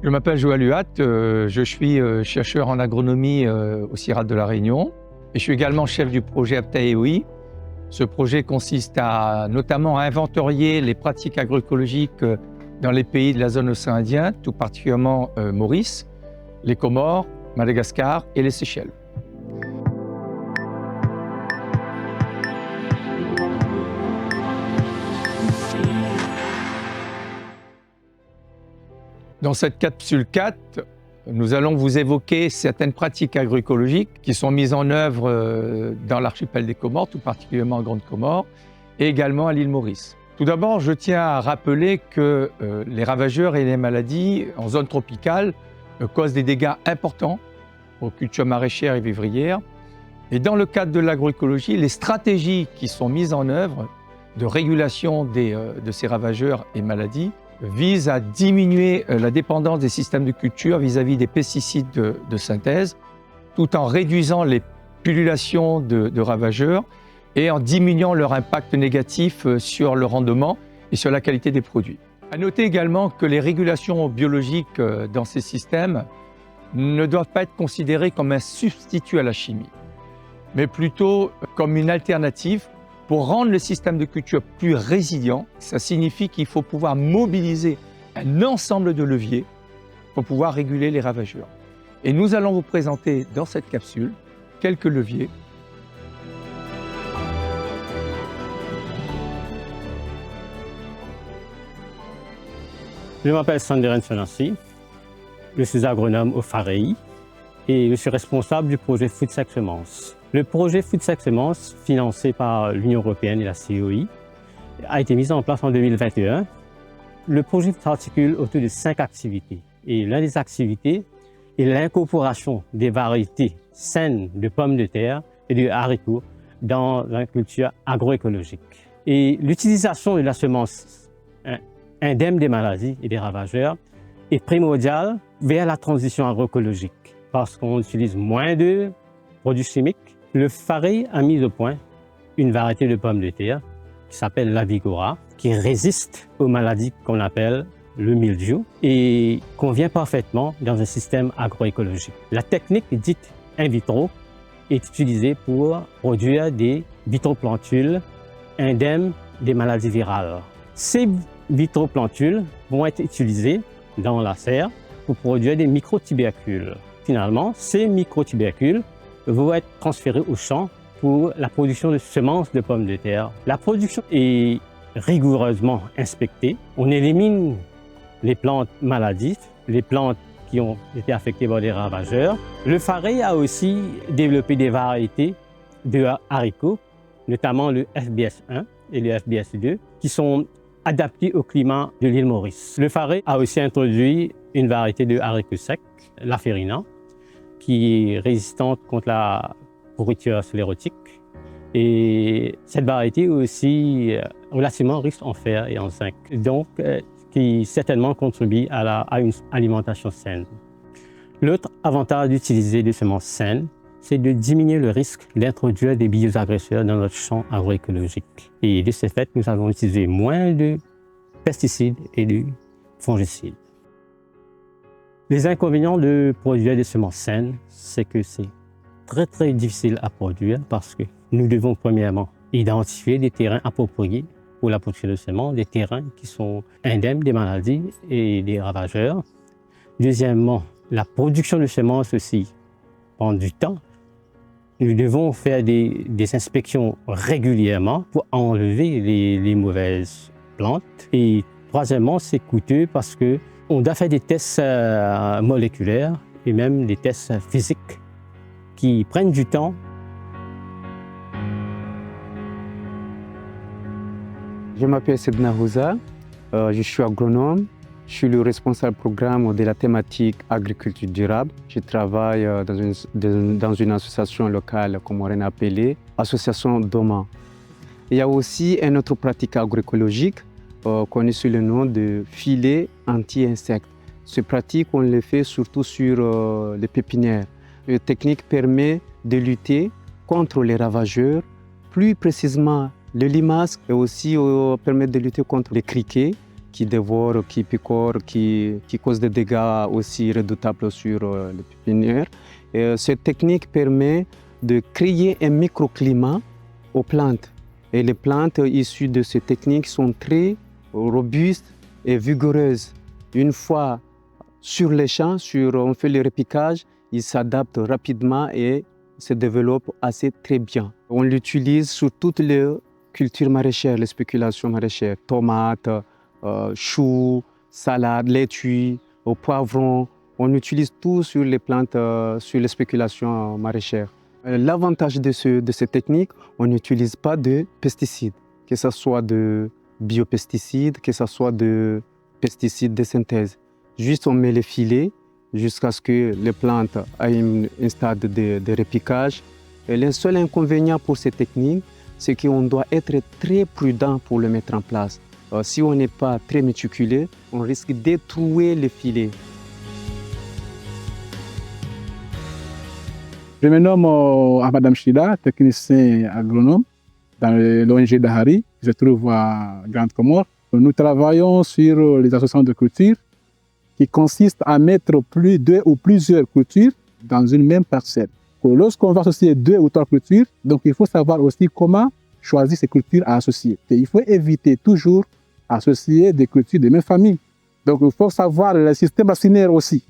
Je m'appelle Joël Huat, je suis chercheur en agronomie au CIRAD de La Réunion et je suis également chef du projet Aptaéoi. Ce projet consiste notamment à inventorier les pratiques agroécologiques dans les pays de la zone océan Indien, tout particulièrement Maurice, les Comores, Madagascar et les Seychelles. Dans cette capsule 4, nous allons vous évoquer certaines pratiques agroécologiques qui sont mises en œuvre dans l'archipel des Comores, tout particulièrement en Grande Comore, et également à l'île Maurice. Tout d'abord, je tiens à rappeler que les ravageurs et les maladies en zone tropicale causent des dégâts importants aux cultures maraîchères et vivrières. Et dans le cadre de l'agroécologie, les stratégies qui sont mises en œuvre de régulation de ces ravageurs et maladies vise à diminuer la dépendance des systèmes de culture vis-à-vis des pesticides de synthèse, tout en réduisant les pullulations de ravageurs et en diminuant leur impact négatif sur le rendement et sur la qualité des produits. À noter également que les régulations biologiques dans ces systèmes ne doivent pas être considérées comme un substitut à la chimie, mais plutôt comme une alternative. Pour rendre le système de culture plus résilient, ça signifie qu'il faut pouvoir mobiliser un ensemble de leviers pour pouvoir réguler les ravageurs. Et nous allons vous présenter dans cette capsule quelques leviers. Je m'appelle Sanderen Sonassi, je suis agronome au FAREI et je suis responsable du projet Foodsac Semences. Le projet Foodsac Semences, financé par l'Union européenne et la COI, a été mis en place en 2021. Le projet s'articule autour de 5 activités. Et l'une des activités est l'incorporation des variétés saines de pommes de terre et de haricots dans la culture agroécologique. Et l'utilisation de la semence indemne des maladies et des ravageurs est primordiale vers la transition agroécologique parce qu'on utilise moins de produits chimiques. Le FAREI a mis au point une variété de pommes de terre qui s'appelle la Vigora, qui résiste aux maladies qu'on appelle le mildiou et convient parfaitement dans un système agroécologique. La technique dite in vitro est utilisée pour produire des vitroplantules indemnes des maladies virales. Ces vitroplantules vont être utilisées dans la serre pour produire des microtubercules. Finalement, ces microtubercules vont être transférés au champ pour la production de semences de pommes de terre. La production est rigoureusement inspectée. On élimine les plantes maladives, les plantes qui ont été affectées par des ravageurs. Le FAREI a aussi développé des variétés de haricots, notamment le FBS1 et le FBS2, qui sont adaptés au climat de l'île Maurice. Le FAREI a aussi introduit une variété de haricots secs, la Ferina, qui est résistante contre la pourriture sclérotique. Et cette variété est aussi relativement riche en fer et en zinc, donc qui certainement contribue à une alimentation saine. L'autre avantage d'utiliser des semences saines, c'est de diminuer le risque d'introduire des bioagresseurs dans notre champ agroécologique. Et de ce fait, nous allons utiliser moins de pesticides et de fongicides. Les inconvénients de produire des semences saines, c'est que c'est très difficile à produire parce que nous devons premièrement identifier des terrains appropriés pour la production de semences, des terrains qui sont indemnes des maladies et des ravageurs. Deuxièmement, la production de semences aussi prend du temps. Nous devons faire des inspections régulièrement pour enlever les mauvaises plantes. Et troisièmement, c'est coûteux parce qu'on doit faire des tests moléculaires et même des tests physiques qui prennent du temps. Je m'appelle Sedna Houza, je suis agronome, je suis le responsable programme de la thématique agriculture durable. Je travaille dans une association locale comorienne appelée Association DOMA. Il y a aussi une autre pratique agroécologique connue sous le nom de filet anti-insectes. Cette pratique, on le fait surtout sur les pépinières. Cette technique permet de lutter contre les ravageurs, plus précisément le limace, et aussi permet de lutter contre les criquets qui dévorent, qui picorent, qui causent des dégâts aussi redoutables sur les pépinières. Et cette technique permet de créer un microclimat aux plantes. Et les plantes issues de cette technique sont très robustes et vigoureuses. Une fois sur les champs, on fait le repiquage, ils s'adaptent rapidement et se développent assez très bien. On l'utilise sur toutes les cultures maraîchères, les spéculations maraîchères, tomates, choux, salades, laitues, poivrons. On utilise tout sur les plantes, sur les spéculations maraîchères. L'avantage de cette technique, on n'utilise pas de pesticides, que ce soit de biopesticides, que ce soit de pesticides de synthèse. Juste on met les filets jusqu'à ce que les plantes aient un stade de repiquage. Et le seul inconvénient pour cette technique, c'est qu'on doit être très prudent pour le mettre en place. Si on n'est pas très méticuleux, on risque de détruire les filets. Je me nomme Ahmad Amchida, technicien agronome dans l'ONG Dahari, qui se trouve à Grande Comore. Nous travaillons sur les associations de culture qui consistent à mettre deux ou plusieurs cultures dans une même parcelle. Lorsqu'on va associer 2 ou 3 cultures, donc il faut savoir aussi comment choisir ces cultures à associer. Et il faut éviter toujours associer des cultures de même famille. Donc il faut savoir le système racinaire aussi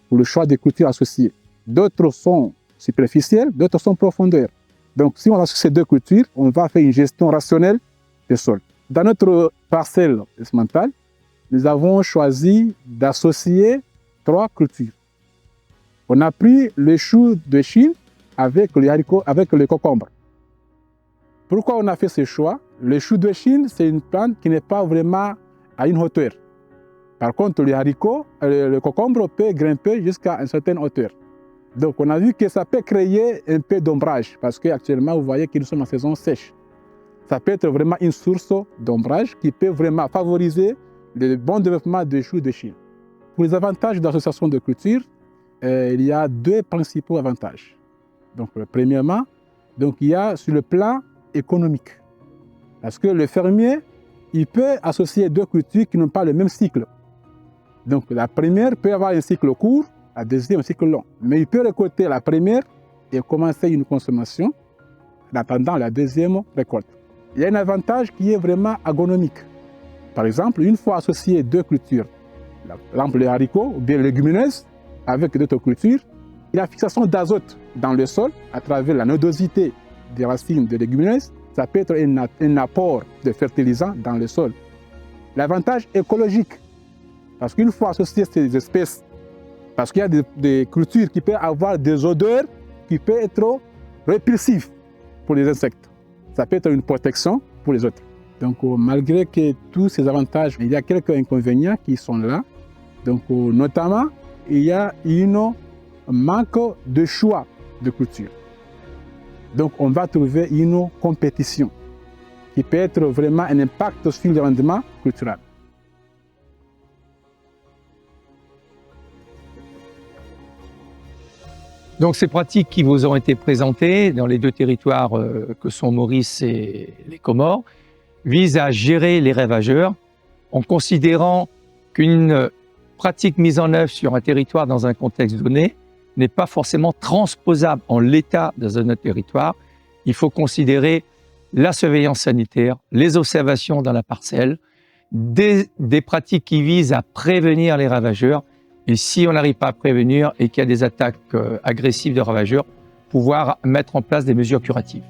pour le choix des cultures associées. D'autres sont superficielles, d'autres sont profondeurs. Donc si on associe ces 2 cultures, on va faire une gestion rationnelle des sols. Dans notre parcelle sementale, nous avons choisi d'associer 3 cultures. On a pris le chou de Chine avec les haricots, avec le concombre. Pourquoi on a fait ce choix? Le chou de Chine, c'est une plante qui n'est pas vraiment à une hauteur. Par contre, le haricot, le concombre peut grimper jusqu'à une certaine hauteur. Donc, on a vu que ça peut créer un peu d'ombrage, parce qu'actuellement, vous voyez que nous sommes en saison sèche. Ça peut être vraiment une source d'ombrage qui peut vraiment favoriser le bon développement des choux de Chine. Pour les avantages d'association de culture, il y a 2 principaux avantages. Donc, premièrement, il y a sur le plan économique. Parce que le fermier, il peut associer 2 cultures qui n'ont pas le même cycle. Donc, la première peut avoir un cycle court, la deuxième un cycle long. Mais il peut récolter la première et commencer une consommation en attendant la deuxième récolte. Il y a un avantage qui est vraiment agronomique. Par exemple, une fois associé 2 cultures, par exemple le haricot ou bien les légumineuses avec d'autres cultures, il y a la fixation d'azote dans le sol à travers la nodosité des racines de légumineuses. Ça peut être un apport de fertilisants dans le sol. L'avantage écologique, parce qu'une fois associé ces espèces, parce qu'il y a des cultures qui peuvent avoir des odeurs qui peuvent être répulsives pour les insectes. Ça peut être une protection pour les autres. Donc, malgré que tous ces avantages, il y a quelques inconvénients qui sont là. Donc, notamment, il y a un manque de choix de culture. Donc, on va trouver une compétition qui peut être vraiment un impact sur le rendement culturel. Donc ces pratiques qui vous ont été présentées dans les 2 territoires que sont Maurice et les Comores visent à gérer les ravageurs en considérant qu'une pratique mise en œuvre sur un territoire dans un contexte donné n'est pas forcément transposable en l'état dans un autre territoire. Il faut considérer la surveillance sanitaire, les observations dans la parcelle, des pratiques qui visent à prévenir les ravageurs. Et si on n'arrive pas à prévenir et qu'il y a des attaques agressives de ravageurs, pouvoir mettre en place des mesures curatives.